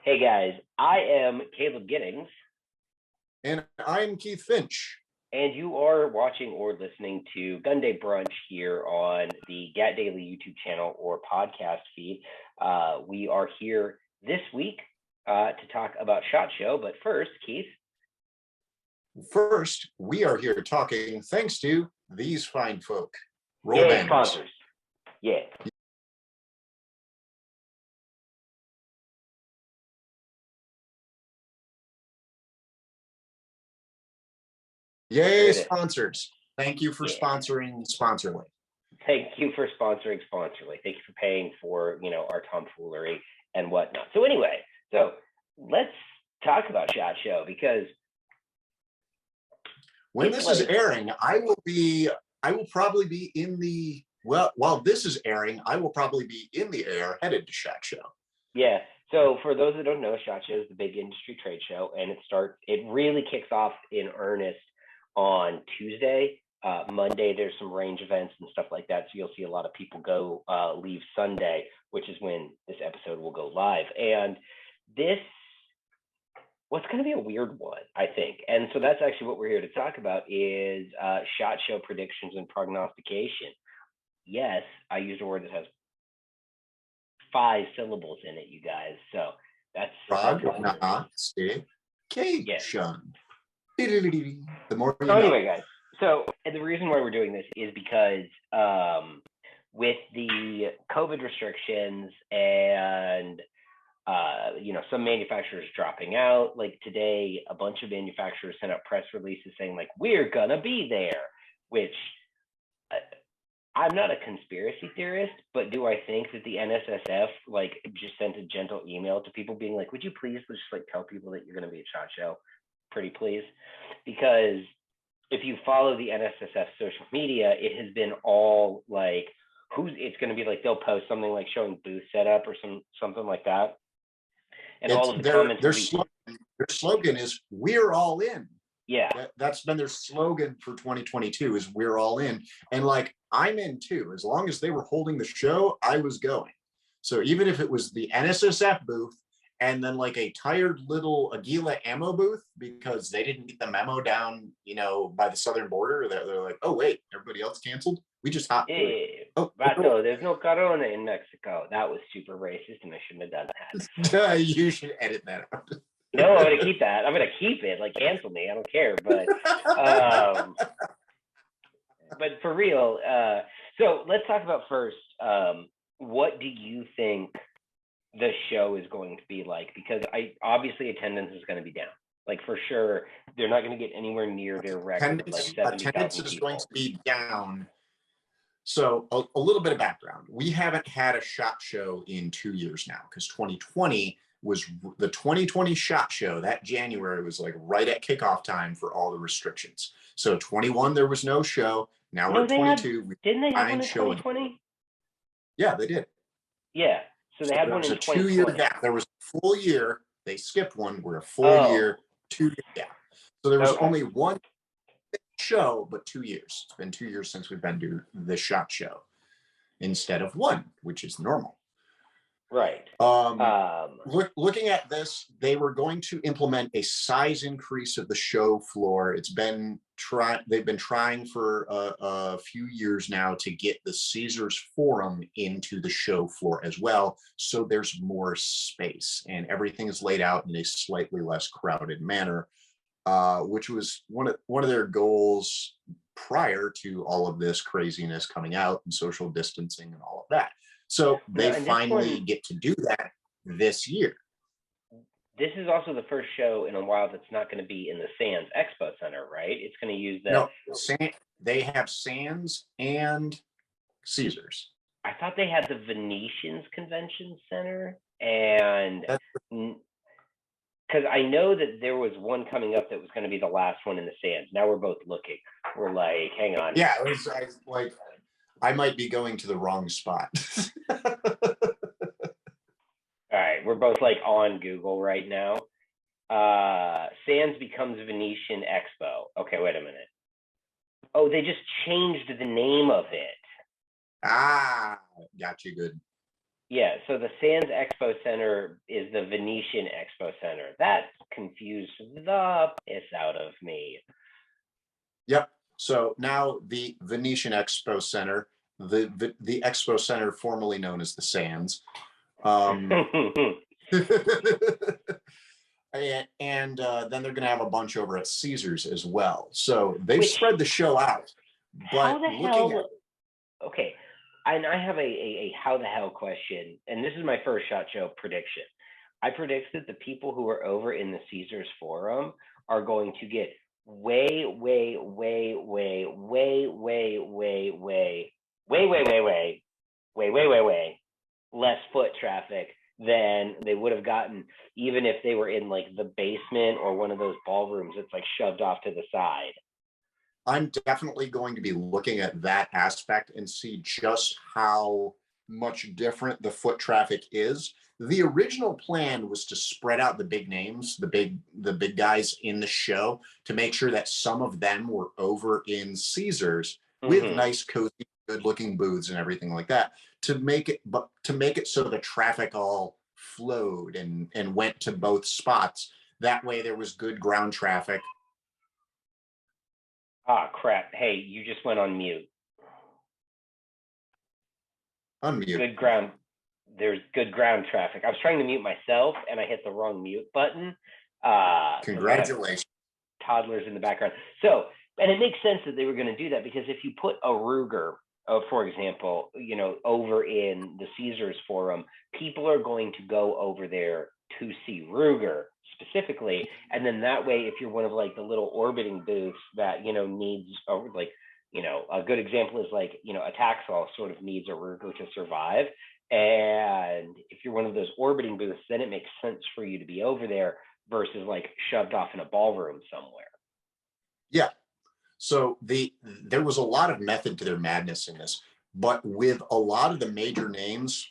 Hey guys, I am Caleb Giddings, And I'm Keith Finch. and you are watching or listening to Gunday Brunch here on the Gat Daily YouTube channel or podcast feed. We are here this week to talk about SHOT Show, but first, Keith. First, we are here talking thanks to these fine folk. Roll Yay, banners. sponsors. Yeah. Yay, sponsors. Thank you for Yeah. sponsoring Sponsorly. Thank you for sponsoring Sponsorly. Thank you for paying for, our tomfoolery and whatnot. So anyway, let's talk about SHOT Show because when this is airing, I will probably be in the, while this is airing, I will probably be in the air headed to SHOT Show. Yeah. So for those that don't know, SHOT Show is the big industry trade show, and it really kicks off in earnest on Tuesday. Monday, there's some range events and stuff like that. So you'll see a lot of people leave Sunday, which is when this episode will go live. And what's going to be a weird one, I think. And so that's actually what we're here to talk about is SHOT Show predictions and prognostication. Yes, I used a word that has 5 syllables in it, you guys. So that's prognostication. Yeah. The more you so know. Anyway, guys. So the reason why we're doing this is because with the COVID restrictions and some manufacturers dropping out, like today, a bunch of manufacturers sent out press releases saying like, we're gonna be there, which I'm not a conspiracy theorist, but do I think that the NSSF just sent a gentle email to people being like, would you please just tell people that you're going to be at SHOT Show? Pretty please. Because if you follow the NSSF social media, it has been all like, it's going to be like, they'll post something like showing booth setup or something like that. And all of the comments. Their slogan is, we're all in. Yeah. That's been their slogan for 2022 is we're all in. And I'm in too. As long as they were holding the show, I was going. So even if it was the NSSF booth and then a tired little Aguila ammo booth because they didn't get the memo down, by the southern border, they're like, oh wait, everybody else canceled. We just hopped. Vato, there's no corona in Mexico. That was super racist, and I shouldn't have done that. You should edit that out. No, I'm gonna keep that. I'm gonna keep it. Cancel me. I don't care. But but for real. So let's talk about first. What do you think the show is going to be like? Because obviously attendance is going to be down. For sure, they're not going to get anywhere near their record. Attendance is going to be down. So a little bit of background. We haven't had a SHOT Show in 2 years now because 2020 was the 2020 SHOT Show. That January was right at kickoff time for all the restrictions. So 21, there was no show. Now we're at 22. Didn't they have one in 2020? Yeah, they did. Yeah. So they had one in 2020. 2 year gap. There was a full year. They skipped one. We're a full year, 2 year gap. So there was only one show, but 2 years. It's been 2 years since we've been to the SHOT Show instead of one, which is normal. Right. Looking at this, they were going to implement a size increase of the show floor. They've been trying for a few years now to get the Caesars Forum into the show floor as well, so there's more space and everything is laid out in a slightly less crowded manner, which was one of their goals prior to all of this craziness coming out and social distancing and all of that. So they finally get to do that this year. This is also the first show in a while that's not going to be in the Sands Expo Center, right? It's going to use the... No, they have Sands and Caesars. I thought they had the Venetian's Convention Center, and because I know that there was one coming up that was going to be the last one in the Sands. Now we're both looking. We're like, hang on. Yeah, I might be going to the wrong spot. All right, we're both on Google right now. Sands becomes Venetian Expo. Okay, wait a minute. Oh, they just changed the name of it. Ah, got you good. Yeah, so the Sands Expo Center is the Venetian Expo Center. That confused the piss out of me. Yep. So now the Venetian Expo Center, the Expo Center formerly known as the Sands. And then they're going to have a bunch over at Caesars as well. So they've spread the show out. How But the looking hell? Okay, and I have a how the hell question, and this is my first SHOT Show prediction. I predict that the people who are over in the Caesars Forum are going to get way, way, way, way, way, way, way, way, way, way, way, way, way, way, way, way less foot traffic than they would have gotten even if they were in like the basement or one of those ballrooms that's like shoved off to the side. I'm definitely going to be looking at that aspect and see just how much different the foot traffic is. The original plan was to spread out the big names, the big guys in the show, to make sure that some of them were over in Caesars with nice, cozy, good-looking booths and everything like that, to make it so the traffic all flowed and went to both spots. That way there was good ground traffic. Ah, crap. Hey, you just went on mute. Unmute. Good ground. There's good ground traffic. I was trying to mute myself and I hit the wrong mute button. Congratulations. Toddlers in the background. So, and it makes sense that they were going to do that, because if you put a Ruger, for example, over in the Caesars Forum, people are going to go over there to see Ruger specifically, and then that way, if you're one of like the little orbiting booths that needs, or like a good example is like a Taxol sort of needs a Ruger to survive, and if you're one of those orbiting booths, then it makes sense for you to be over there versus like shoved off in a ballroom somewhere. Yeah. So there was a lot of method to their madness in this, but with a lot of the major names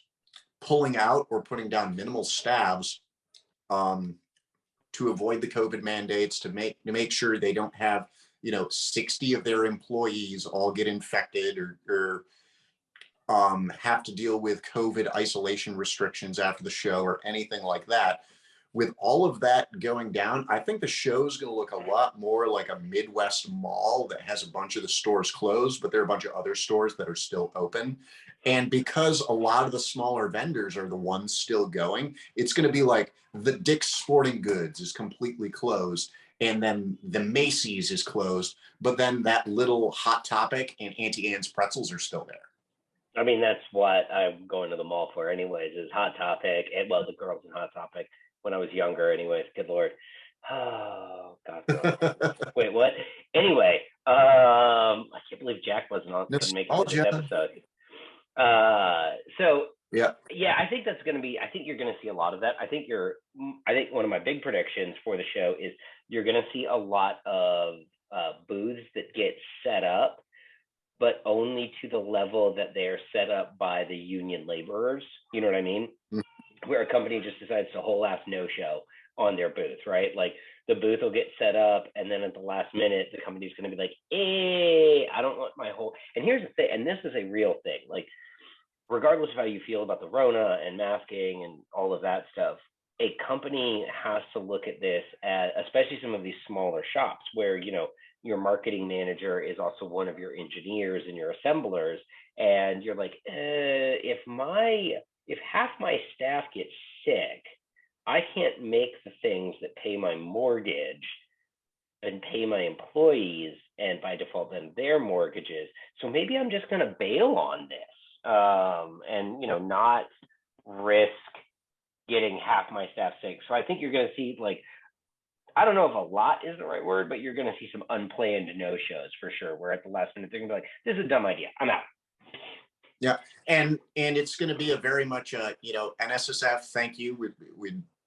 pulling out or putting down minimal staffs to avoid the COVID mandates, to make sure they don't have 60 of their employees all get infected or have to deal with COVID isolation restrictions after the show or anything like that. With all of that going down, I think the show's going to look a lot more like a Midwest mall that has a bunch of the stores closed, but there are a bunch of other stores that are still open. And because a lot of the smaller vendors are the ones still going, it's going to be like the Dick's Sporting Goods is completely closed, and then the Macy's is closed, but then that little Hot Topic and Auntie Anne's pretzels are still there. I mean, that's what I'm going to the mall for anyways, is Hot Topic. Well, the girls in Hot Topic when I was younger anyways. Good Lord. Oh, God. Wait, what? Anyway, I can't believe Jack wasn't on to make it to this episode. So, yeah, I think that's going to be, I think you're going to see a lot of that. I think one of my big predictions for the show is you're going to see a lot of booths that get set up, but only to the level that they're set up by the union laborers. You know what I mean? Mm-hmm. Where a company just decides to whole ass no-show on their booth, right? Like the booth will get set up, and then at the last minute, the company's going to be like, hey, I don't want my whole, and here's the thing, and this is a real thing, like regardless of how you feel about the Rona and masking and all of that stuff, a company has to look at this as, especially some of these smaller shops where, your marketing manager is also one of your engineers and your assemblers, and you're like, if half my staff gets sick, I can't make the things that pay my mortgage and pay my employees, and by default then their mortgages. So maybe I'm just going to bail on this, and not risk getting half my staff sick. So I think you're going to see, like, I don't know if a lot is the right word, but you're going to see some unplanned no-shows for sure, where at the last minute they're going to be like, this is a dumb idea, I'm out. Yeah, and it's going to be a very much NSSF, thank you.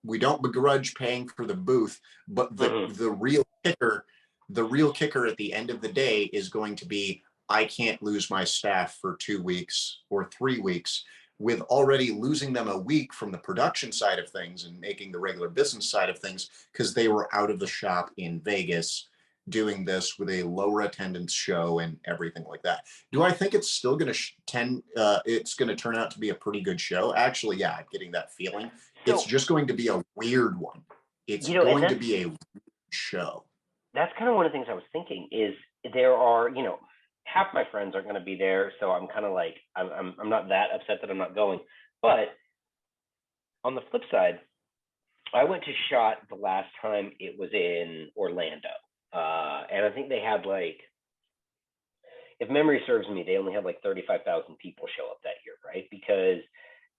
We don't begrudge paying for the booth, but the real kicker at the end of the day is going to be, I can't lose my staff for 2 weeks or 3 weeks, with already losing them a week from the production side of things and making the regular business side of things, because they were out of the shop in Vegas doing this with a lower attendance show and everything like that. Do I think it's still going to it's going to turn out to be a pretty good show? Actually, yeah, I'm getting that feeling. It's So, just going to be a weird one. It's you know, and going to be a show. that's kind of one of the things I was thinking is there are, half my friends aren't going to be there, so I'm kind of like I'm not that upset that I'm not going. But on the flip side, I went to SHOT the last time it was in Orlando, and I think they had like, if memory serves me, they only had like 35,000 people show up that year, right? Because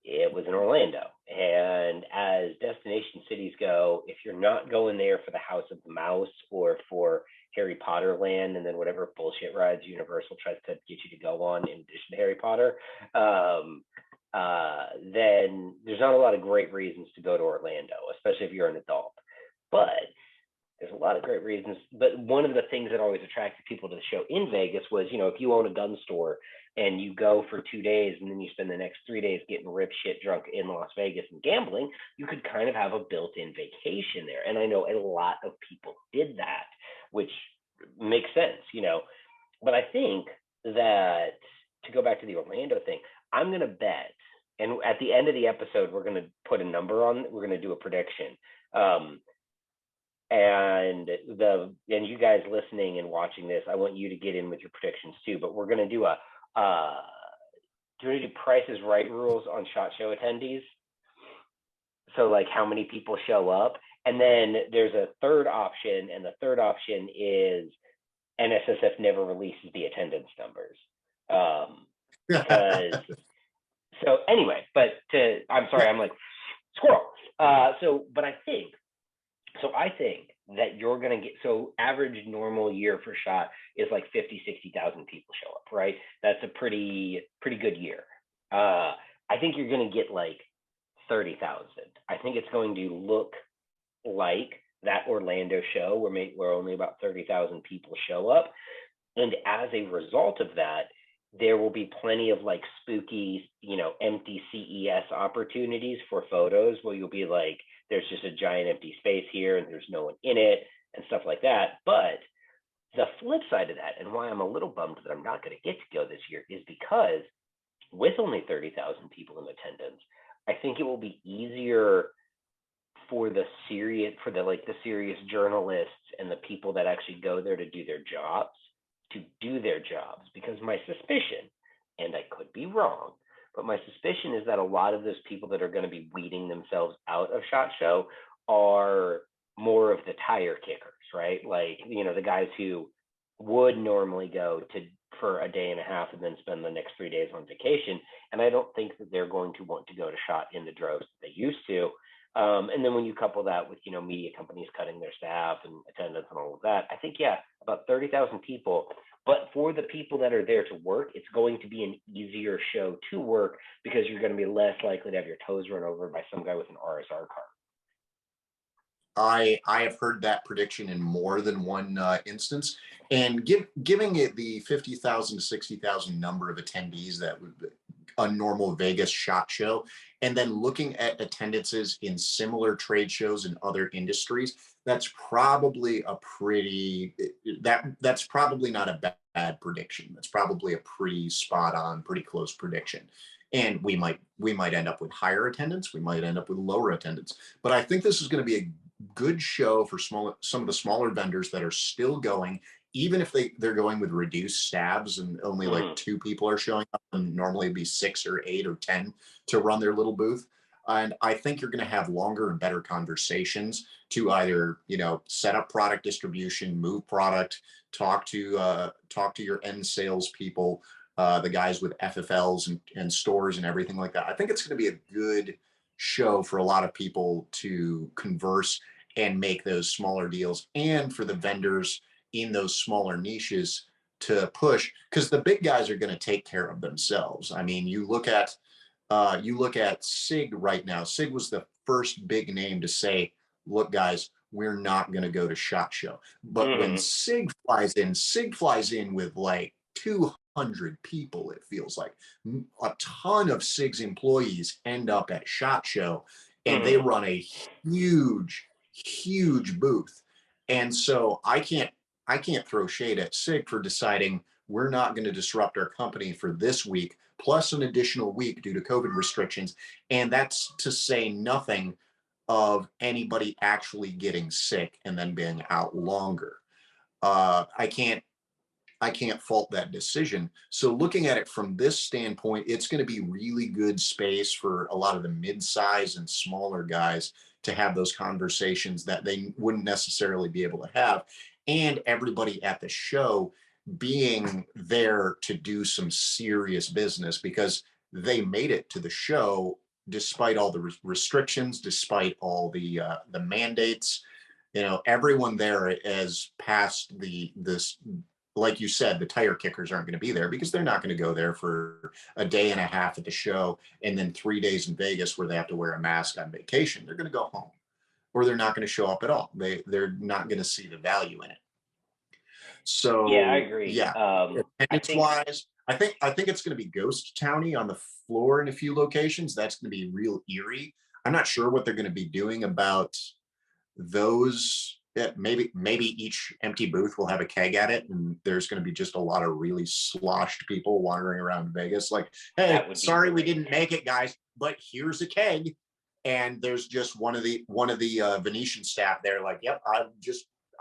it was in Orlando. And as destination cities go, if you're not going there for the House of the Mouse or for Harry Potter Land and then whatever bullshit rides Universal tries to get you to go on in addition to Harry Potter, then there's not a lot of great reasons to go to Orlando, especially if you're an adult. But there's a lot of great reasons. But one of the things that always attracted people to the show in Vegas was, if you own a gun store and you go for 2 days and then you spend the next 3 days getting ripped shit drunk in Las Vegas and gambling, you could kind of have a built-in vacation there. And I know a lot of people did that, which makes sense, But I think that, to go back to the Orlando thing, I'm going to bet, and at the end of the episode, we're going to put a number on, we're going to do a prediction. And you guys listening and watching this, I want you to get in with your predictions too. But we're going to do Price is Right rules on SHOT Show attendees. So like how many people show up, and then there's a third option, and the third option is NSSF never releases the attendance numbers. So anyway, I'm sorry, I'm like squirrel. I think that you're going to get, average normal year for SHOT is like 50, 60,000 people show up, right? That's a pretty good year. I think you're going to get like 30,000. I think it's going to look like that Orlando show where only about 30,000 people show up. And as a result of that, there will be plenty of like spooky, empty CES opportunities for photos where you'll be like, there's just a giant empty space here and there's no one in it and stuff like that. But the flip side of that, and why I'm a little bummed that I'm not going to get to go this year, is because with only 30,000 people in attendance, I think it will be easier for the serious journalists and the people that actually go there to do their jobs, because my suspicion, and I could be wrong, but my suspicion is that a lot of those people that are going to be weeding themselves out of SHOT Show are more of the tire kickers, right? Like, the guys who would normally go for a day and a half and then spend the next 3 days on vacation. And I don't think that they're going to want to go to SHOT in the droves that they used to. And then when you couple that with, media companies cutting their staff and attendance and all of that, I think, about 30,000 people. But for the people that are there to work, it's going to be an easier show to work because you're going to be less likely to have your toes run over by some guy with an RSR car. I have heard that prediction in more than one instance, and giving it the 50,000 to 60,000 number of attendees that would be a normal Vegas SHOT Show, and then looking at attendances in similar trade shows in other industries, that's probably that's probably not a bad prediction. That's probably a pretty spot on, pretty close prediction. And we might end up with higher attendance, we might end up with lower attendance, but I think this is going to be a good show for some of the smaller vendors that are still going, even if they're going with reduced staffs and only like 2 people are showing up, and normally it'd be 6 or 8 or 10 to run their little booth. And I think you're going to have longer and better conversations to either, set up product distribution, move product, talk to your end sales people, the guys with FFLs and stores and everything like that. I think it's going to be a good show for a lot of people to converse and make those smaller deals, and for the vendors in those smaller niches to push, because the big guys are going to take care of themselves. I mean, you look at SIG right now. SIG was the first big name to say, look guys, we're not going to go to SHOT Show. But when SIG flies in with like 200 people, it feels like. A ton of SIG's employees end up at SHOT Show, and they run a huge booth. And so I can't I can't throw shade at SIG for deciding we're not going to disrupt our company for this week, plus an additional week due to COVID restrictions. And that's to say nothing of anybody actually getting sick and then being out longer. I can't fault that decision. So looking at it from this standpoint, it's going to be really good space for a lot of the mid-size and smaller guys to have those conversations that they wouldn't necessarily be able to have. And everybody at the show being there to do some serious business because they made it to the show despite all the restrictions, despite all the mandates. You know, everyone there has passed this, like you said, the tire kickers aren't going to be there because they're not going to go there for a day and a half at the show and then 3 days in Vegas where they have to wear a mask on vacation. They're going to go home, or they're not going to show up at all. They're not going to see the value in it. So yeah, I agree. Yeah, attendance wise, I think it's going to be ghost towny on the floor in a few locations. That's going to be real eerie. I'm not sure what they're going to be doing about those. Yeah, maybe each empty booth will have a keg at it, and there's going to be just a lot of really sloshed people wandering around Vegas. Like, hey, sorry we didn't make it, guys, but here's a keg. And there's just one of the Venetian staff there, like, yep,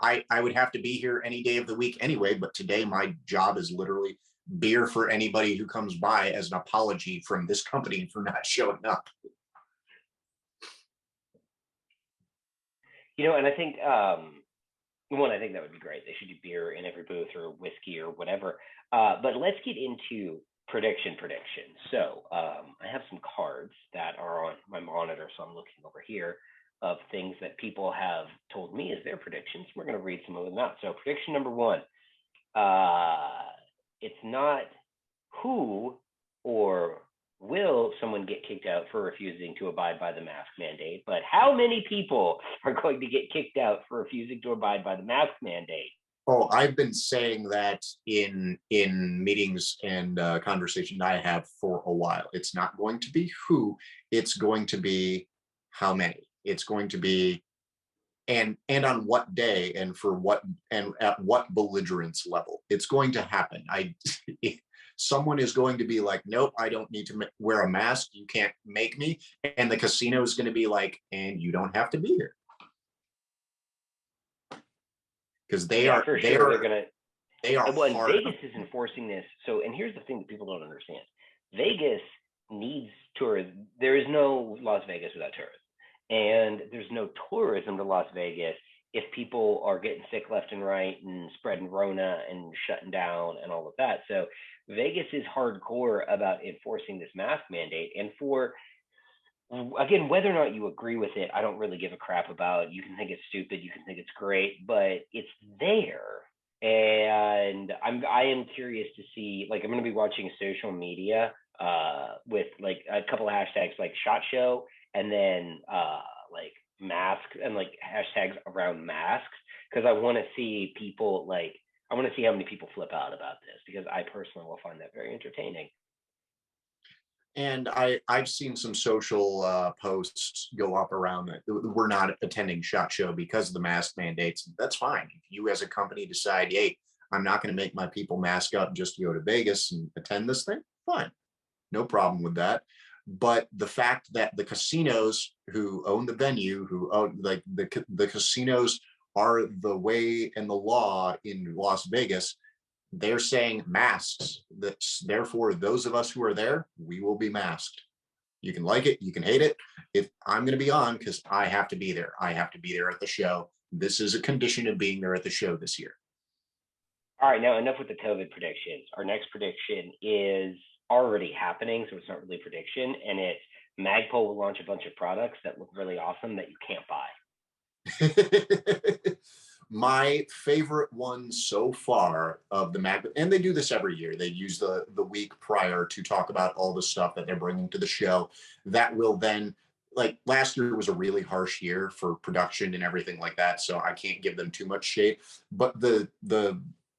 I would have to be here any day of the week anyway, but today my job is literally beer for anybody who comes by as an apology from this company for not showing up. You know, and I think one, I think that would be great. They should do beer in every booth or whiskey or whatever. But let's get into prediction. So I have some cards that are on my monitor, so I'm looking over here of things that people have told me as their predictions. We're going to read some of them out. So prediction number one, it's not who or will someone get kicked out for refusing to abide by the mask mandate, but how many people are going to get kicked out for refusing to abide by the mask mandate? Oh, I've been saying that in meetings and conversation I have for a while. It's not going to be who, it's going to be how many. It's going to be and on what day and for what and at what belligerence level. It's going to happen. Someone is going to be like, nope, I don't need to wear a mask. You can't make me. And the casino is going to be like, and you don't have to be here. Because they are going to. Well, hard. Vegas is enforcing this. So, and here's the thing that people don't understand. Vegas needs tourism. There is no Las Vegas without tourism. And there's no tourism to Las Vegas if people are getting sick left and right and spreading Rona and shutting down and all of that. So Vegas is hardcore about enforcing this mask mandate. And for, again, whether or not you agree with it, I don't really give a crap about. You can think it's stupid, you can think it's great, but it's there. And I am curious to see, like, I'm going to be watching social media with like a couple of hashtags like SHOT Show and then like mask and like hashtags around masks, because I want to see people I want to see how many people flip out about this, because I personally will find that very entertaining. And I've seen some social posts go up around that we're not attending SHOT Show because of the mask mandates. That's fine. If you as a company decide, hey, I'm not going to make my people mask up just to go to Vegas and attend this thing, fine. No problem with that. But the fact that the casinos who own the venue, who own like the casinos are the way and the law in Las Vegas, they're saying masks. That's therefore those of us who are there, we will be masked. You can like it, you can hate it. If I'm going to be on, because I have to be there. I have to be there at the show. This is a condition of being there at the show this year. All right, now enough with the COVID predictions. Our next prediction is already happening, so it's not really a prediction, and it's Magpul will launch a bunch of products that look really awesome that you can't buy. My favorite one so far of the Mag, and they do this every year. They use the week prior to talk about all the stuff that they're bringing to the show. That will then, like last year was a really harsh year for production and everything like that, so I can't give them too much shade. But the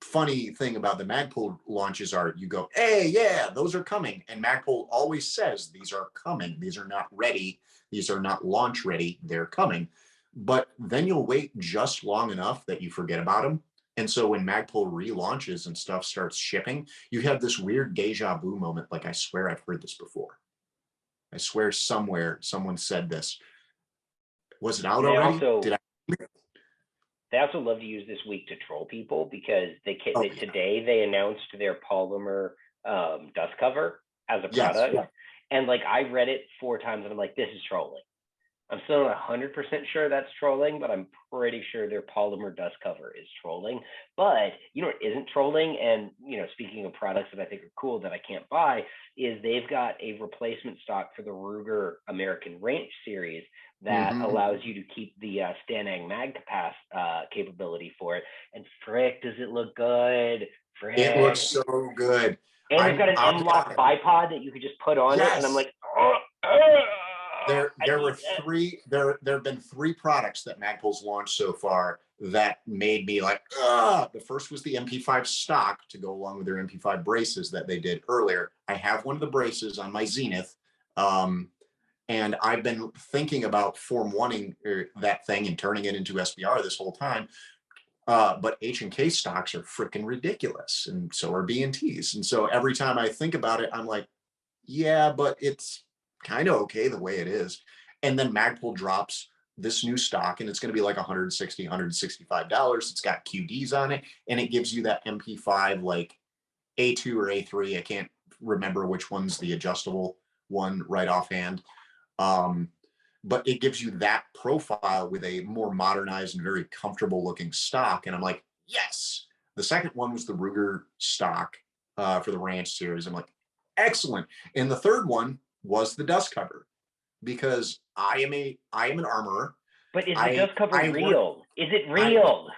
funny thing about the Magpul launches are you go, hey, yeah, those are coming. And Magpul always says these are coming. These are not ready. These are not launch ready. They're coming. But then you'll wait just long enough that you forget about them. And so when Magpul relaunches and stuff starts shipping, you have this weird deja vu moment. Like, I swear I've heard this before. I swear somewhere someone said this. Was it out And already? Did I? They also love to use this week to troll people because Yeah. today they announced their Polymer dust cover as a product. Yes. And like, I read it 4 times and I'm like, this is trolling. I'm still not 100% sure that's trolling, but I'm pretty sure their Polymer dust cover is trolling. But you know what isn't trolling? And you know, speaking of products that I think are cool that I can't buy, is they've got a replacement stock for the Ruger American Ranch series that allows you to keep the Stanang mag capability for it. And frick, does it look good? Frick. It looks so good. And they've got an M-LOK bipod that you could just put on it, and I'm like, There have been 3 products that Magpul's launched so far that made me like, ugh. The first was the MP5 stock to go along with their MP5 braces that they did earlier. I have one of the braces on my Zenith. And I've been thinking about Form 1ing that thing and turning it into SBR this whole time. But H&K stocks are freaking ridiculous, and so are B&Ts. And so every time I think about it, I'm like, yeah, but it's kind of okay the way it is. And then Magpul drops this new stock, and it's going to be like $160, $165. It's got QDs on it, and it gives you that MP5 like A2 or A3. I can't remember which one's the adjustable one right offhand. But it gives you that profile with a more modernized and very comfortable looking stock. And I'm like, yes. The second one was the Ruger stock for the Ranch series. I'm like, excellent. And the third one was the dust cover, because I am an armorer. But is the dust cover real? Is it real?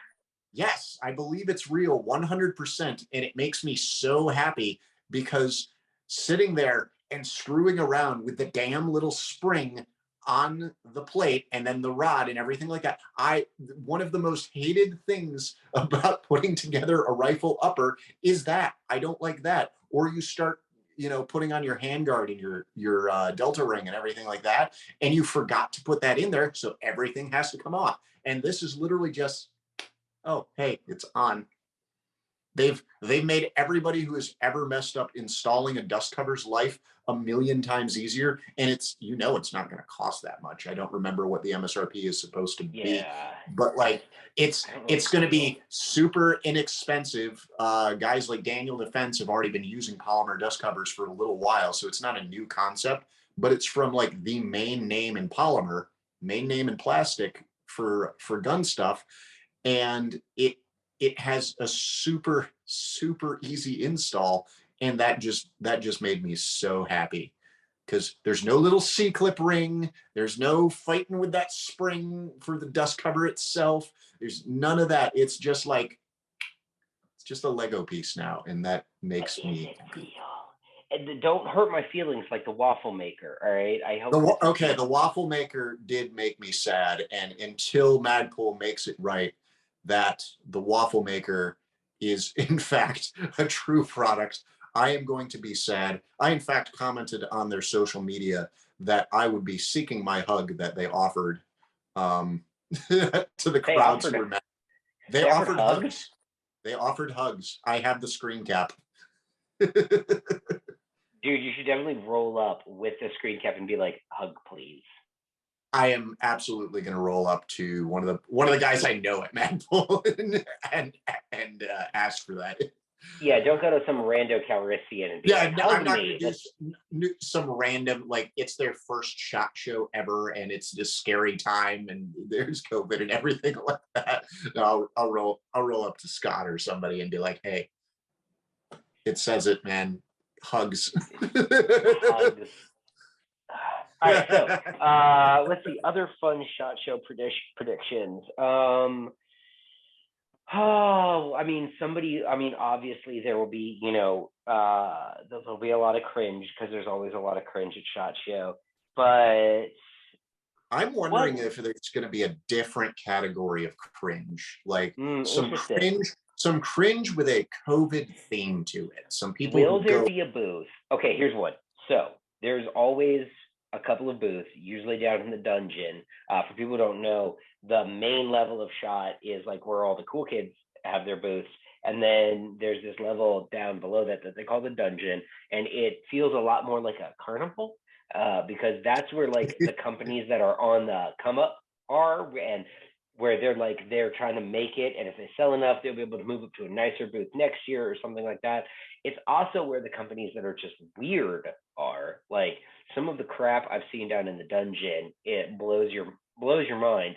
Yes, I believe it's real 100%. And it makes me so happy, because sitting there and screwing around with the damn little spring on the plate and then the rod and everything like that. One of the most hated things about putting together a rifle upper is that I don't like that. Or you start, putting on your handguard and your delta ring and everything like that, and you forgot to put that in there, so everything has to come off. And this is literally just, oh, hey, it's on. They've made everybody who has ever messed up installing a dust cover's life a million times easier, and it's not going to cost that much. I don't remember what the MSRP is supposed to be, but like it's going to be super inexpensive. Guys like Daniel Defense have already been using Polymer dust covers for a little while, so it's not a new concept, but it's from like the main name in Polymer, main name in plastic for gun stuff, and it has a super, super easy install. And that just made me so happy, because there's no little C-clip ring. There's no fighting with that spring for the dust cover itself. There's none of that. It's just like, it's just a Lego piece now. And that makes me happy. And don't hurt my feelings like the waffle maker. All right. I hope. The waffle maker did make me sad. And until Magpul makes it right, that the waffle maker is in fact a true product, I am going to be sad. I in fact commented on their social media that I would be seeking my hug that they offered to the crowds who were mad. They offered hugs. They offered hugs. I have the screen cap. Dude, you should definitely roll up with the screen cap and be like, hug please. I am absolutely going to roll up to one of the guys I know at Magpul and ask for that. Yeah, don't go to some rando Calrissian and be like, no, I'm not going to do some random, like, it's their first SHOT Show ever, and it's this scary time, and there's COVID and everything like that. No, I'll roll up to Scott or somebody and be like, hey, it says it, man. Hugs. Hugs. All right, so let's see other fun SHOT Show predictions. Obviously there will be, there'll be a lot of cringe, because there's always a lot of cringe at SHOT Show. But I'm wondering if there's going to be a different category of cringe, like some cringe with a COVID theme to it. Some people will there be a booth? Okay, here's one. So there's always a couple of booths, usually down in the dungeon. For people who don't know, the main level of SHOT is like where all the cool kids have their booths. And then there's this level down below that they call the dungeon, and it feels a lot more like a carnival, because that's where like the companies that are on the come up are, and where they're trying to make it, and if they sell enough, they'll be able to move up to a nicer booth next year or something like that. It's also where the companies that are just weird are. Like some of the crap I've seen down in the dungeon, it blows your mind.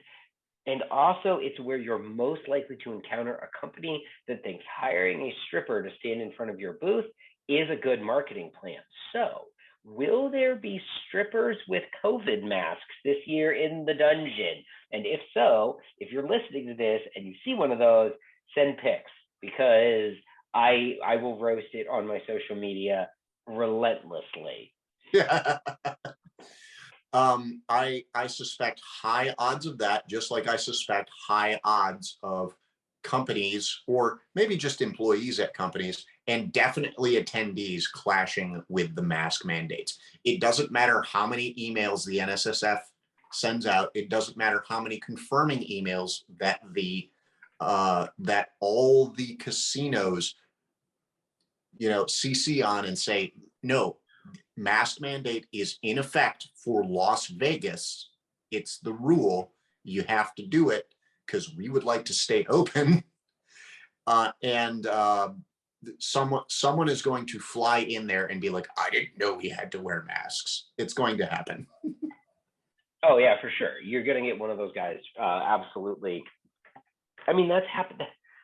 And also, it's where you're most likely to encounter a company that thinks hiring a stripper to stand in front of your booth is a good marketing plan. So, will there be strippers with COVID masks this year in the dungeon? And if so, if you're listening to this and you see one of those, send pics, because I will roast it on my social media relentlessly. Yeah. I suspect high odds of that, just like I suspect high odds of companies or maybe just employees at companies and definitely attendees clashing with the mask mandates. It doesn't matter how many emails the NSSF sends out. It doesn't matter how many confirming emails that that all the casinos, CC on and say, no, mask mandate is in effect for Las Vegas. It's the rule. You have to do it because we would like to stay open. And someone is going to fly in there and be like, I didn't know we had to wear masks. It's going to happen. Oh yeah, for sure. You're going to get one of those guys. Absolutely. I mean, that's happened.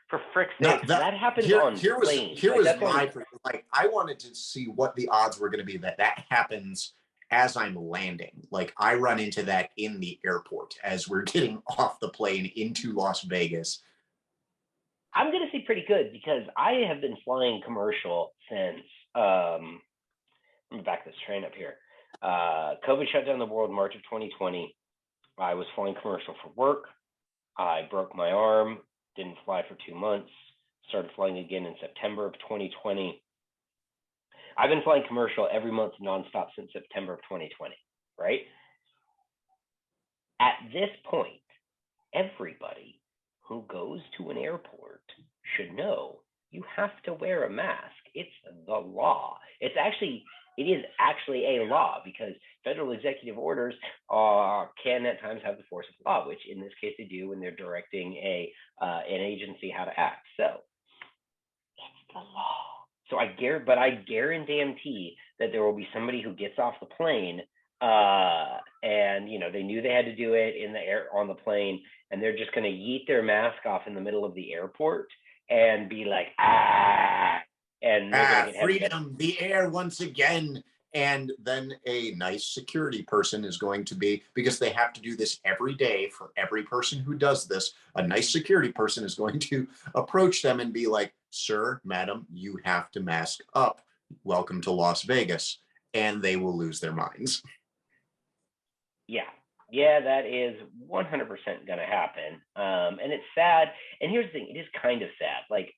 For frick's sake, that happens on planes. Here was my, I wanted to see what the odds were going to be that happens as I'm landing. Like I run into that in the airport as we're getting off the plane into Las Vegas. I'm going to say pretty good because I have been flying commercial since, let me back this train up here. COVID shut down the world in March of 2020. I was flying commercial for work. I broke my arm. Didn't fly for 2 months, started flying again in September of 2020. I've been flying commercial every month nonstop since September of 2020, right? At this point, everybody who goes to an airport should know you have to wear a mask. It's the law. It is actually a law because federal executive orders can at times have the force of law, which in this case they do when they're directing an agency how to act. So it's the law. So I guarantee that there will be somebody who gets off the plane and they knew they had to do it on the plane, and they're just going to yeet their mask off in the middle of the airport and be like, and freedom, the air once again. And then a nice security person is going to be, because they have to do this every day for every person who does this, a nice security person is going to approach them and be like, sir, madam, you have to mask up. Welcome to Las Vegas. And they will lose their minds. Yeah, that is 100% going to happen. And it's sad. And here's the thing, it is kind of sad. Like,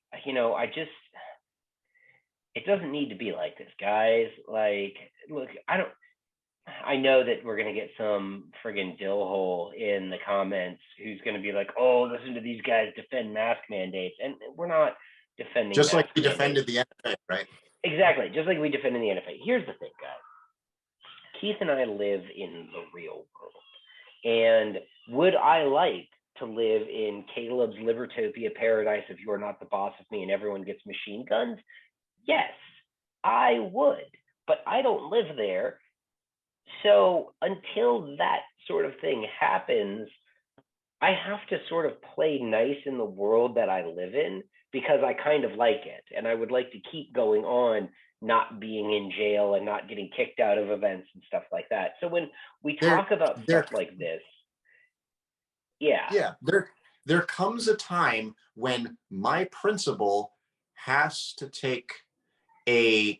it doesn't need to be like this, guys. Like, look, I know that we're going to get some friggin' dillhole in the comments who's going to be like, oh, listen to these guys defend mask mandates. And we're not defending just like we mandates. Defended the NFA, right? Exactly. Just like we defended the NFA. Here's the thing, guys. Keith and I live in the real world. And would I like to live in Caleb's Libertopia paradise if you're not the boss of me and everyone gets machine guns? Yes, I would, but I don't live there. So until that sort of thing happens, I have to sort of play nice in the world that I live in because I kind of like it. And I would like to keep going on, not being in jail and not getting kicked out of events and stuff like that. So when we talk about stuff like this, there comes a time when my principal has to take a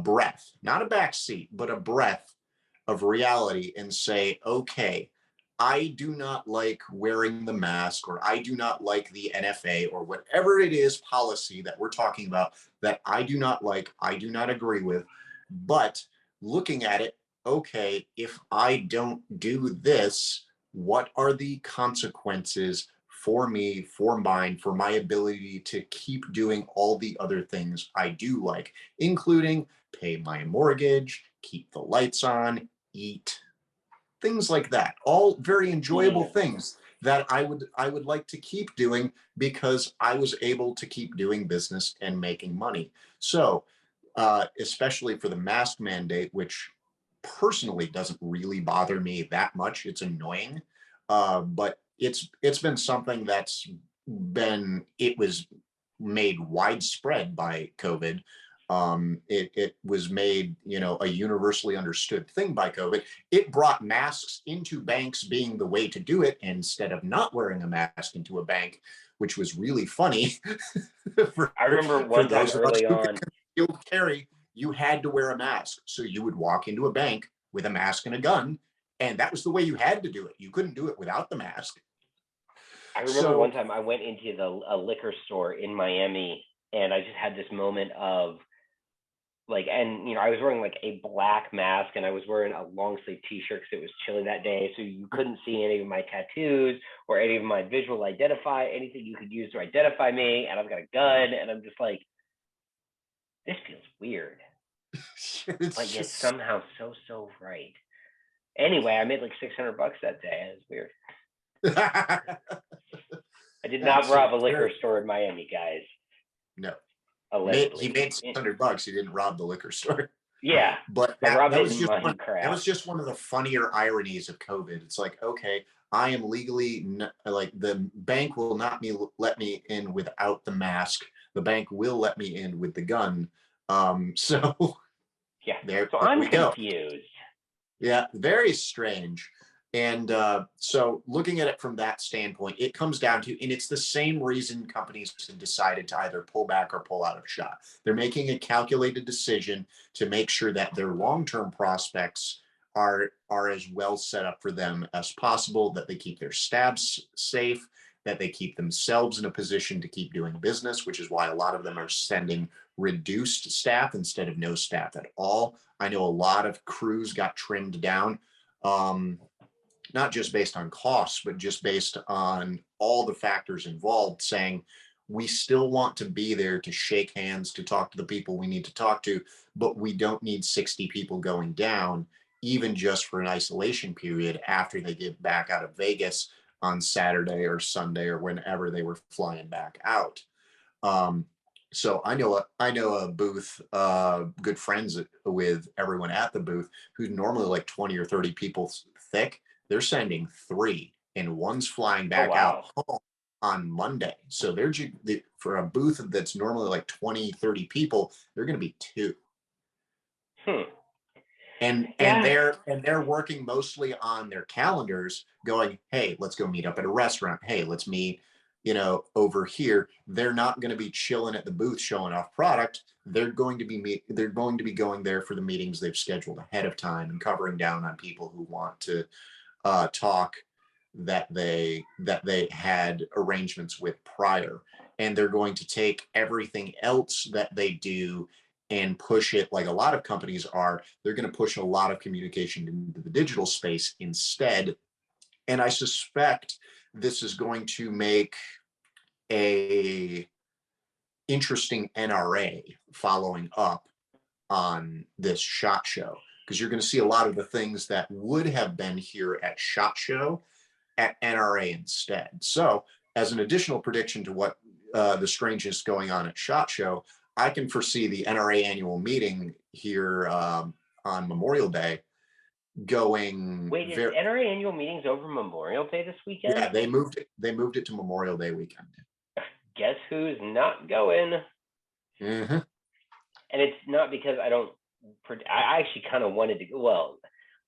breath, not a back seat, but a breath of reality and say, okay, I do not like wearing the mask, or I do not like the NFA, or whatever it is policy that we're talking about that I do not like, I do not agree with. But looking at it, okay, if I don't do this, what are the consequences for me, for mine, for my ability to keep doing all the other things I do like, including pay my mortgage, keep the lights on, eat, things like that. All very enjoyable things that I would like to keep doing because I was able to keep doing business and making money. So, especially for the mask mandate, which personally doesn't really bother me that much. It's annoying, but it's been something that's been it was made widespread by COVID. It was made, a universally understood thing by COVID. It brought masks into banks being the way to do it instead of not wearing a mask into a bank, which was really funny. I remember one time early on. Concealed carry, you had to wear a mask. So you would walk into a bank with a mask and a gun, and that was the way you had to do it. You couldn't do it without the mask. I remember one time I went into a liquor store in Miami, and I just had this moment of like, and I was wearing like a black mask, and I was wearing a long sleeve t-shirt because it was chilly that day, so you couldn't see any of my tattoos or any of my visual anything you could use to identify me, and I've got a gun, and I'm just like, this feels weird. But yet somehow so right. Anyway, I made like $600 that day. It was weird. I did not rob a liquor store in Miami, guys. No. Allegedly. He made $600. He didn't rob the liquor store. Yeah. But that was just one of the funnier ironies of COVID. It's like, okay, I am legally, like, the bank will not let me in without the mask. The bank will let me in with the gun. So yeah, there I'm we go. confused. Yeah, very strange. And so looking at it from that standpoint, it comes down to, and it's the same reason companies have decided to either pull back or pull out of shot. They're making a calculated decision to make sure that their long-term prospects are as well set up for them as possible, that they keep their staffs safe, that they keep themselves in a position to keep doing business, which is why a lot of them are sending reduced staff instead of no staff at all. I know a lot of crews got trimmed down. Not just based on costs, but just based on all the factors involved, saying we still want to be there to shake hands, to talk to the people we need to talk to, but we don't need 60 people going down, even just for an isolation period after they get back out of Vegas on Saturday or Sunday or whenever they were flying back out. So I know a booth, good friends with everyone at the booth, who's normally like 20 or 30 people thick. They're sending 3, and one's flying back out home on Monday. So they're for a booth that's normally like 20, 30 people, they're going to be 2. And they're working mostly on their calendars, going, hey, let's go meet up at a restaurant. Hey, let's meet, over here. They're not going to be chilling at the booth showing off product. They're going to be going there for the meetings they've scheduled ahead of time and covering down on people who want to talk that they had arrangements with prior. And they're going to take everything else that they do and push it, like a lot of companies are. They're going to push a lot of communication into the digital space instead. And I suspect this is going to make a interesting NRA following up on this SHOT Show, because you're going to see a lot of the things that would have been here at SHOT Show at NRA instead. So as an additional prediction to what the strangeness going on at SHOT Show, I can foresee the NRA annual meeting here on Memorial Day going. Wait, is NRA annual meetings over Memorial Day this weekend? Yeah, they moved it to Memorial Day weekend. Guess who's not going? Mm-hmm. And it's not because I actually kind of wanted to go. Well,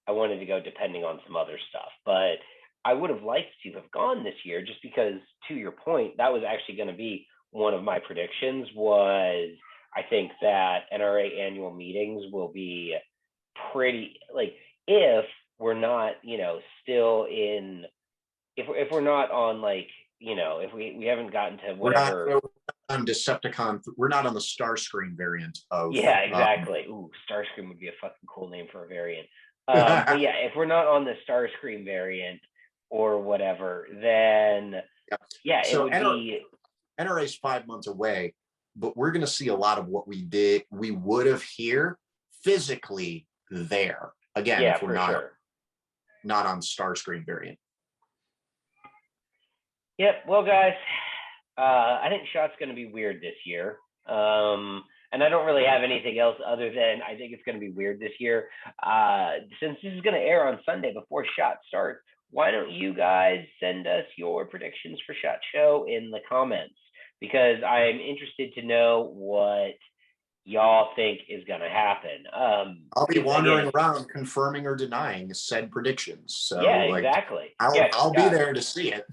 I wanted to go depending on some other stuff, but I would have liked to have gone this year just because, to your point, that was actually going to be one of my predictions. Was I think that NRA annual meetings will be pretty, like, if we're not, still in, if we're not on, like, if we haven't gotten to whatever. We're not on Decepticon. We're not on the Starscream variant of. Yeah, exactly. Ooh, Starscream would be a fucking cool name for a variant. But yeah, if we're not on the Starscream variant, or whatever, then yeah, so it would be. NRA is 5 months away, but we're going to see a lot of what we would have here physically there again, Yeah, if we're for sure. not on Starscream variant. Yep. Well, guys, I think SHOT's going to be weird this year. And I don't really have anything else other than I think it's going to be weird this year. Since this is going to air on Sunday before SHOT starts, why don't you guys send us your predictions for SHOT Show in the comments? Because I'm interested to know what y'all think is going to happen. I'll be wandering around confirming or denying said predictions. So yeah, exactly. I'll be there to see it.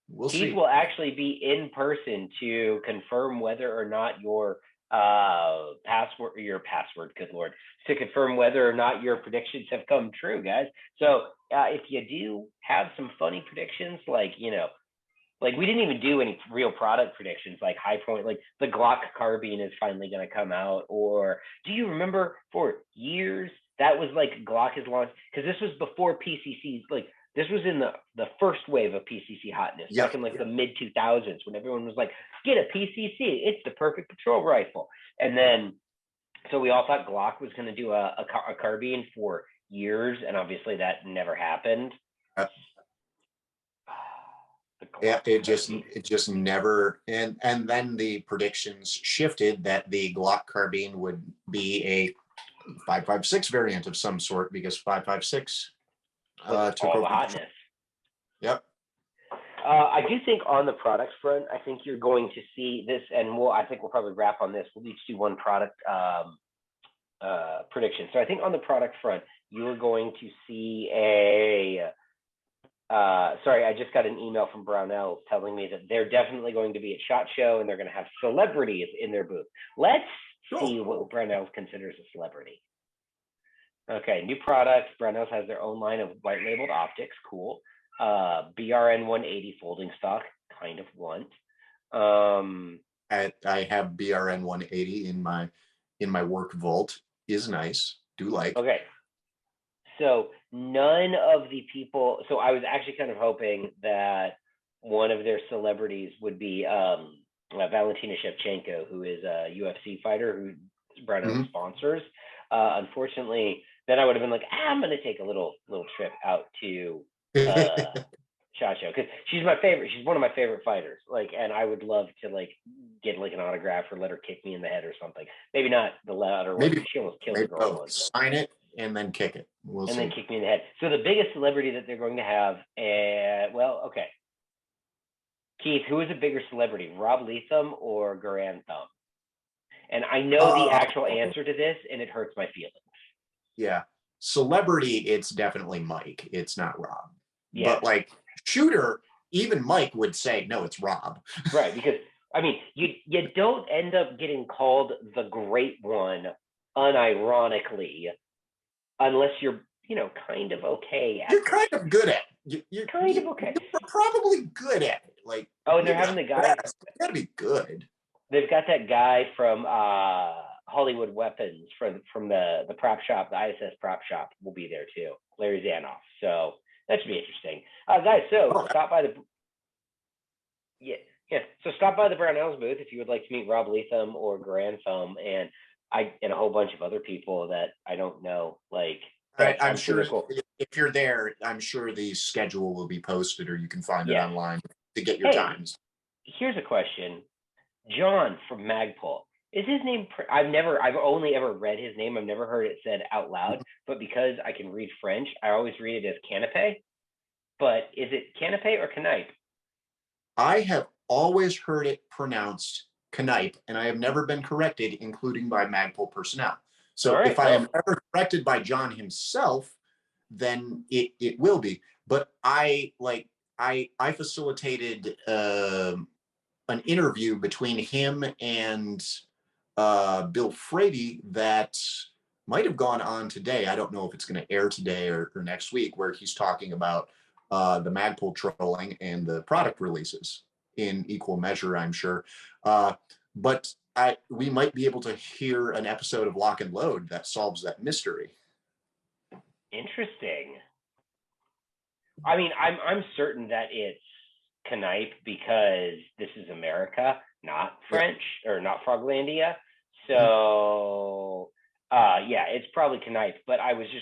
We'll Keith see. will actually be in person to confirm whether or not your password, good Lord, to confirm whether or not your predictions have come true, guys. So if you do have some funny predictions, like, like we didn't even do any real product predictions, like High Point, like the Glock carbine is finally going to come out. Or do you remember for years that was like Glock is launched, because this was before PCCs, like this was in the first wave of PCC hotness, back in like the mid 2000s, when everyone was like, get a PCC, it's the perfect patrol rifle. And then, so we all thought Glock was going to do a carbine for years, and obviously that never happened. Yeah, it just never, and then the predictions shifted that the Glock carbine would be a 5.56 variant of some sort, because 5.56 took all over the hotness. Yep. I do think on the product front, I think you're going to see this, and I think we'll probably wrap on this. We'll each do one product prediction. So I think on the product front, you're going to see sorry, I just got an email from Brownell telling me that they're definitely going to be at SHOT Show, and they're going to have celebrities in their booth. Let's see what Brownell considers a celebrity. Okay, new products. Brownell has their own line of white labeled optics. Cool. BRN 180 folding stock. Kind of want. I have BRN 180 in my work vault. Is nice. Do like. Okay. So none of the people. So I was actually kind of hoping that one of their celebrities would be Valentina Shevchenko, who is a UFC fighter who Brownell sponsors. Unfortunately, then I would have been like, I'm going to take a little trip out to SHOT Show, because she's my favorite. She's one of my favorite fighters. Like, and I would love to like get like an autograph or let her kick me in the head or something. Maybe not the latter. Maybe she almost killed the girl once. Sign it and then kick it. We'll see. Then kick me in the head. So the biggest celebrity that they're going to have, okay. Keith, who is a bigger celebrity, Rob Leatham or Garand Thumb? And I know the actual answer to this, and it hurts my feelings. Yeah. Celebrity, it's definitely Mike. It's not Rob. Yeah. But like shooter, even Mike would say, no, it's Rob. Right, because, I mean, you don't end up getting called the great one unironically unless you're, kind of okay at it. You're kind of good at it. You're kind of okay. You're probably good at it. Like, and they're having the guy. You gotta be good. They've got that guy from Hollywood Weapons from the prop shop, the ISS prop shop, will be there too. Larry Zanoff. So that should be interesting, guys. So stop by the So stop by the Brownells booth if you would like to meet Rob Leatham or Garand Thumb and a whole bunch of other people that I don't know. Like, I'm sure cool. If you're there, I'm sure the schedule will be posted, or you can find it online to get your times. Here's a question. John from Magpul. Is his name? I've only ever read his name. I've never heard it said out loud. But because I can read French, I always read it as Canapé. But is it Canapé or Canipe? I have always heard it pronounced Canipe, and I have never been corrected, including by Magpul personnel. So if I am ever corrected by John himself, then it will be. But I facilitated an interview between him and Bill Frady that might have gone on today. I don't know if it's going to air today or next week, where he's talking about the Magpul trolling and the product releases in equal measure, I'm sure. But we might be able to hear an episode of Lock and Load that solves that mystery. Interesting. I mean, I'm certain that it's Knipe because this is America, not Yeah. French or not Froglandia. Mhm. So, yeah, it's probably Knipe. But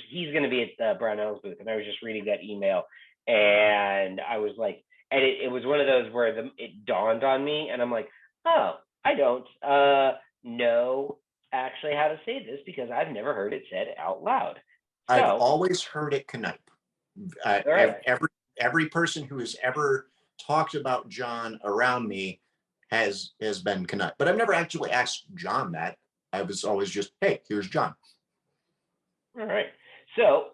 he's going to be at the Brownells booth, and I was just reading that email, and I was like, and it was one of those where it dawned on me, and I'm like, oh, I don't know actually how to say this because I've never heard it said out loud. I've So, always heard it Knipe. all right. Every person who has ever talked about John around me has been Knipe, but I've never actually asked John that. I was always just, hey, here's John. All right. So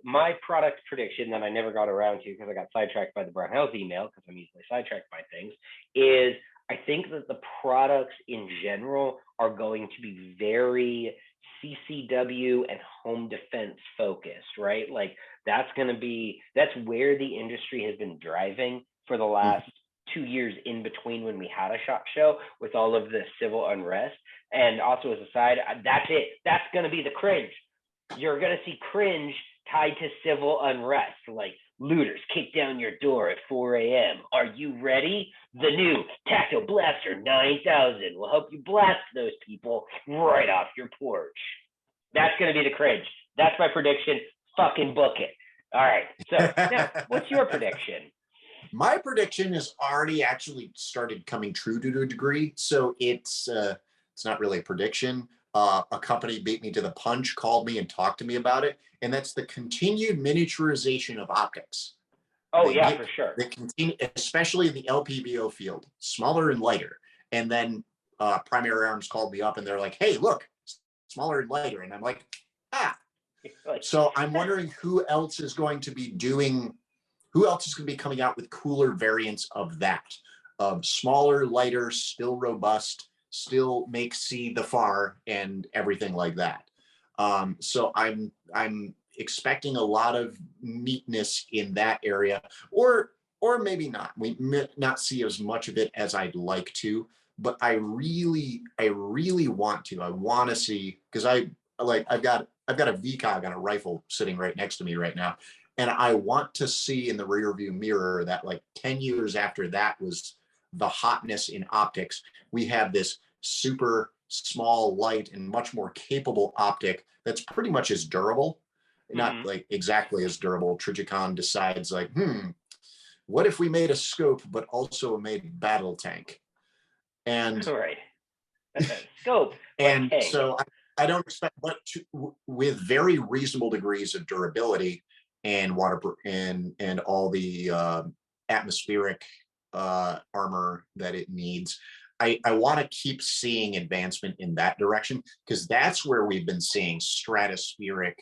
my product prediction that I never got around to because I got sidetracked by the Brown House email because I'm easily sidetracked by things is I think that the products in general are going to be very CCW and home defense focused, right? Like that's where the industry has been driving for the last 2 years in between when we had a SHOT Show with all of the civil unrest. And also as a side, that's it. That's going to be the cringe. You're going to see cringe tied to civil unrest, like looters kick down your door at 4 a.m. Are you ready? The new Tactile Blaster 9000 will help you blast those people right off your porch. That's going to be the cringe. That's my prediction. Fucking book it. All right. So now, what's your prediction? My prediction has already actually started coming true to a degree. So it's not really a prediction. A company beat me to the punch, called me and talked to me about it, and that's the continued miniaturization of optics. Oh yeah, for sure. They continue, especially in the LPBO field, smaller and lighter. And then Primary Arms called me up and they're like, "Hey, look, smaller and lighter," and I'm like, ah. So I'm wondering who else is going to be coming out with cooler variants of that. Smaller, lighter, still robust, still make see the far and everything like that. So I'm expecting a lot of neatness in that area, or maybe not. We may not see as much of it as I'd like to, but I really want to. I want to see, because I've got a VCOG on a rifle sitting right next to me right now. And I want to see in the rear view mirror that like 10 years after that was the hotness in optics, we have this super small, light, and much more capable optic that's pretty much as durable. Not like exactly as durable. Trijicon decides like, what if we made a scope but also made battle tank? And right. Scope. And tank. So I don't expect, but with very reasonable degrees of durability and waterproof and all the atmospheric armor that it needs. I want to keep seeing advancement in that direction, because that's where we've been seeing stratospheric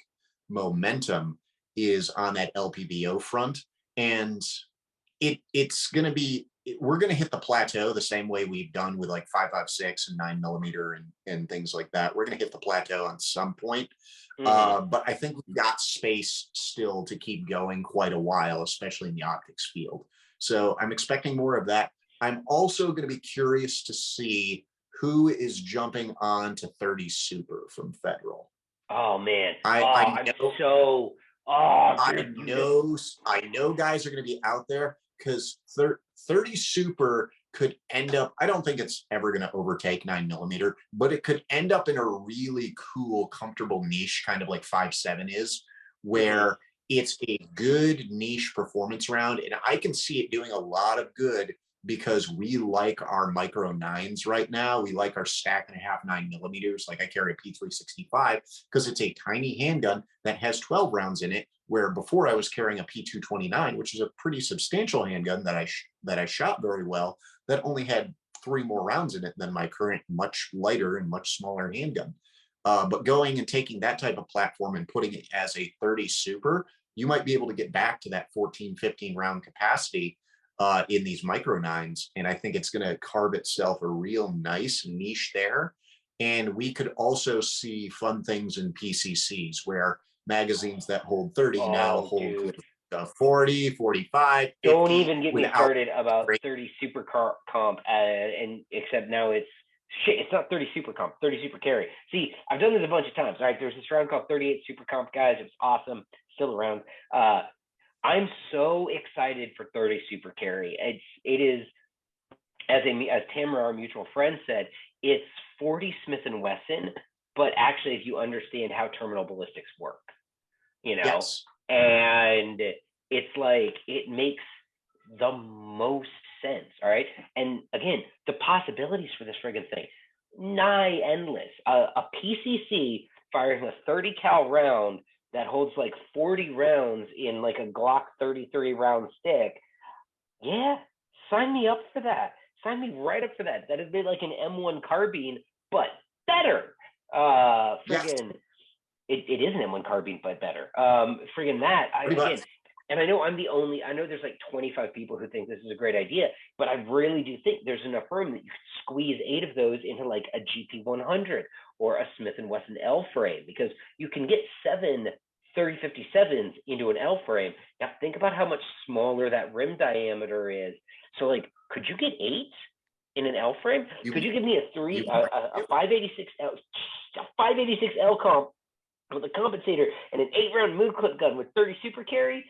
momentum, is on that LPBO front. And it's going to be, we're going to hit the plateau the same way we've done with like 5.56 and 9mm and things like that. We're going to hit the plateau on some point. But I think we've got space still to keep going quite a while, especially in the optics field. So I'm expecting more of that. I'm also going to be curious to see who is jumping on to 30 Super from Federal. Oh man. I know, Oh, I know guys are going to be out there, because 30 Super could end up, I don't think it's ever going to overtake 9mm, but it could end up in a really cool, comfortable niche, kind of like 5.7 is, where it's a good niche performance round. And I can see it doing a lot of good, because we like our micro 9s right now. We like our stack and a half 9mm. Like I carry a P365 because it's a tiny handgun that has 12 rounds in it, where before I was carrying a P229, which is a pretty substantial handgun that I shot very well, that only had 3 more rounds in it than my current much lighter and much smaller handgun. But going and taking that type of platform and putting it as a 30 Super, you might be able to get back to that 14, 15 round capacity in these micro 9s. And I think it's going to carve itself a real nice niche there. And we could also see fun things in PCCs, where magazines that hold 30 now hold 40, 45, 50. Don't even get me started about 30 Super Comp, and except now it's not 30 Super Comp, 30 Super Carry. See, I've done this a bunch of times. All right, there's this round called 38 Super Comp, guys. It was awesome, still around. I'm so excited for 30 Super Carry. It is, as Tamara, our mutual friend, said, it's 40 Smith and Wesson, but actually, if you understand how terminal ballistics work, Yes. and it's like it makes the most sense. All right, and again, the possibilities for this friggin' thing, nigh endless. A PCC firing a 30 cal round that holds like 40 rounds in like a Glock 33 round stick. Yeah, sign me up for that. Sign me right up for that. That'd be like an M1 carbine, but better. Friggin', yes. It is an M1 carbine, but better. Friggin' that. Again, and I know I know there's like 25 people who think this is a great idea, but I really do think there's enough room that you could squeeze 8 of those into like a GP100 or a Smith & Wesson L frame, because you can get 7 3057s into an L frame. Now think about how much smaller that rim diameter is. So like, could you get 8 in an L frame? Could you give me a 586 L, a 586 L comp with a compensator and an 8-round mood clip gun with 30 Super Carry?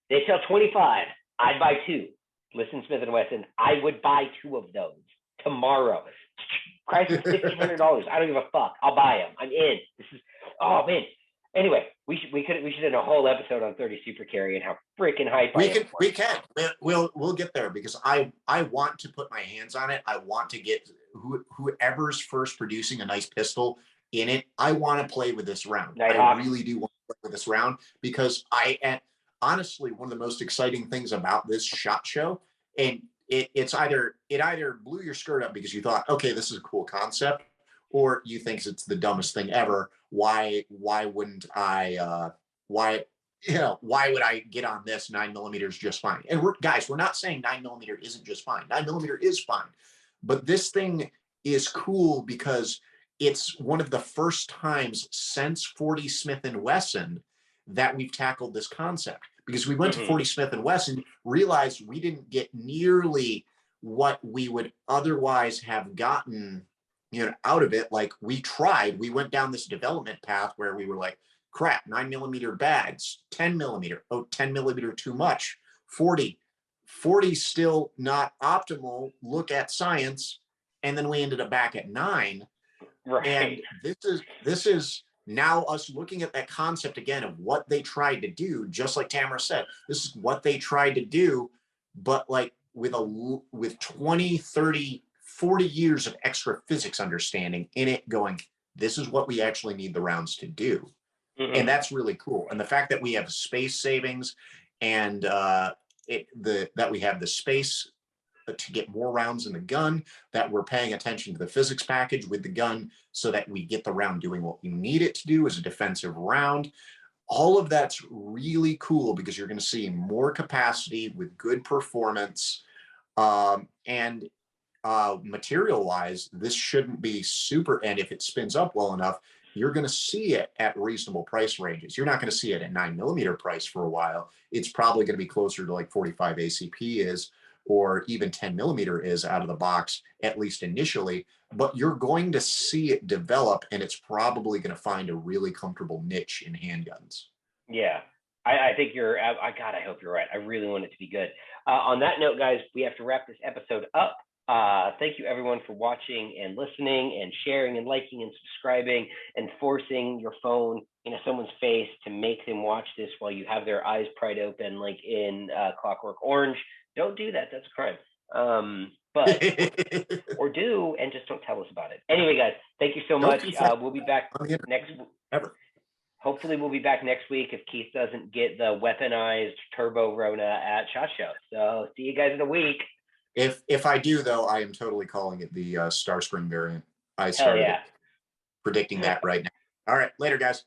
They sell 25. I'd buy 2. Listen, Smith & Wesson, I would buy 2 of those tomorrow. Christ, it's $1,500. I don't give a fuck. I'll buy them. I'm in. This is, oh man. Anyway, we should have a whole episode on 30 Super Carry and how freaking hype we can. We'll get there, because I want to put my hands on it. I want to get whoever's first producing a nice pistol in it. I want to play with this round. I really do want to play with this round, because honestly, one of the most exciting things about this SHOT Show, and it either blew your skirt up because you thought, okay, this is a cool concept, or you think it's the dumbest thing ever. Why wouldn't I? Why would I get on this? 9mm is just fine. And we're not saying 9mm isn't just fine. 9mm is fine, but this thing is cool because it's one of the first times since 40 Smith & Wesson that we've tackled this concept, because we went to 40 Smith & Wesson, realized we didn't get nearly what we would otherwise have gotten, out of it. Like, we went down this development path where we were like, crap, 9mm bags, 10mm, 10mm too much, 40 still not optimal, look at science. And then we ended up back at 9. Right. And this is now us looking at that concept again of what they tried to do. Just like Tamara said, this is what they tried to do, but like with 20, 30, 40 years of extra physics understanding in it, going, this is what we actually need the rounds to do. And that's really cool. And the fact that we have space savings, and that we have the space to get more rounds in the gun, that we're paying attention to the physics package with the gun so that we get the round doing what we need it to do as a defensive round. All of that's really cool, because you're going to see more capacity with good performance. And material wise, this shouldn't be super. And if it spins up well enough, you're going to see it at reasonable price ranges. You're not going to see it at 9mm price for a while. It's probably going to be closer to like 45 ACP is, or even 10mm is out of the box, at least initially. But you're going to see it develop, and it's probably going to find a really comfortable niche in handguns. Yeah, I think you're. God, I hope you're right. I really want it to be good. On that note, guys, we have to wrap this episode up. Thank you everyone for watching and listening and sharing and liking and subscribing and forcing your phone into someone's face to make them watch this while you have their eyes pried open like in Clockwork Orange. Don't do that. That's a crime. But or do, and just don't tell us about it. Anyway, guys, thank you so much. We'll be back next. Hopefully, we'll be back next week if Keith doesn't get the weaponized turbo Rona at SHOT Show. So see you guys in a week. If I do, though, I am totally calling it the Starscream variant. I started predicting that right now. All right, later, guys.